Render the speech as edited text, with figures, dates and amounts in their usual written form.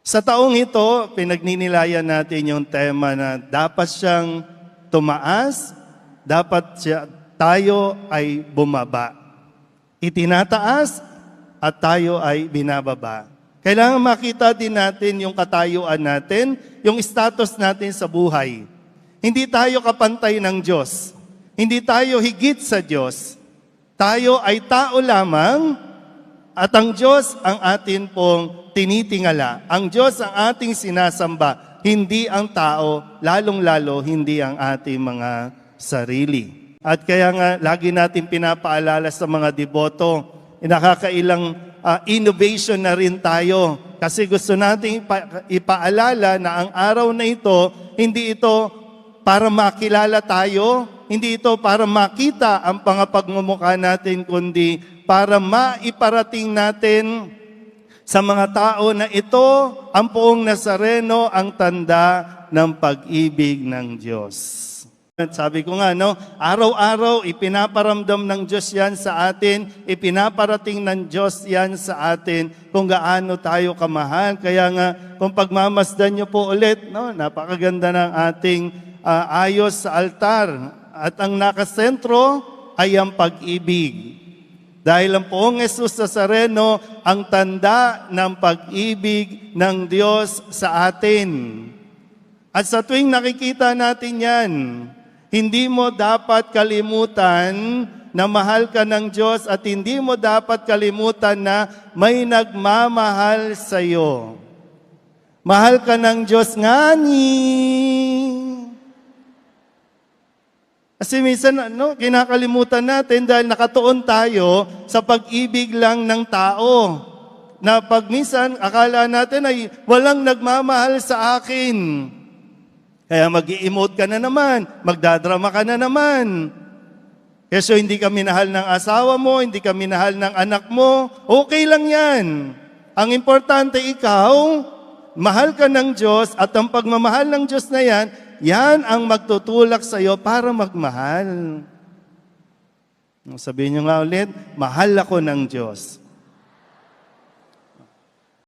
Sa taong ito, pinagninilayan natin yung tema na dapat siyang tumaas, tayo ay bumaba. Itinataas at tayo ay binababa. Kailangan makita din natin yung katayuan natin, yung status natin sa buhay. Hindi tayo kapantay ng Diyos. Hindi tayo higit sa Diyos. Tayo ay tao lamang at ang Diyos ang atin pong tinitingala. Ang Diyos ang ating sinasamba, hindi ang tao, lalong-lalo hindi ang ating mga sarili. At kaya nga, lagi natin pinapaalala sa mga deboto, nakakailang innovation na rin tayo. Kasi gusto natin ipaalala na ang araw na ito, hindi ito para makilala tayo, hindi ito para makita ang pangapagmumukha natin, kundi para maiparating natin sa mga tao na ito, ang poong Nazareno, ang tanda ng pag-ibig ng Diyos. Sabi ko nga, araw-araw ipinaparamdam ng Diyos yan sa atin, ipinaparating ng Diyos yan sa atin kung gaano tayo kamahal. Kaya nga, kung pagmamasdan nyo po ulit, napakaganda ng ating ayos sa altar. At ang nakasentro ay ang pag-ibig. Dahil ang poong Jesus Nazareno, ang tanda ng pag-ibig ng Diyos sa atin. At sa tuwing nakikita natin yan, hindi mo dapat kalimutan na mahal ka ng Diyos at hindi mo dapat kalimutan na may nagmamahal sa iyo. Mahal ka ng Diyos ngani. Kasi minsan, kinakalimutan natin dahil nakatuon tayo sa pag-ibig lang ng tao. Na pag minsan, akala natin ay walang nagmamahal sa akin. Kaya mag-i-emote ka na naman, magdadrama ka na naman. Kasi hindi ka minahal ng asawa mo, hindi ka minahal ng anak mo, okay lang yan. Ang importante ikaw, mahal ka ng Diyos at ang pagmamahal ng Diyos na yan, yan ang magtutulak sa iyo para magmahal. Sabihin nyo nga ulit, mahal ako ng Diyos.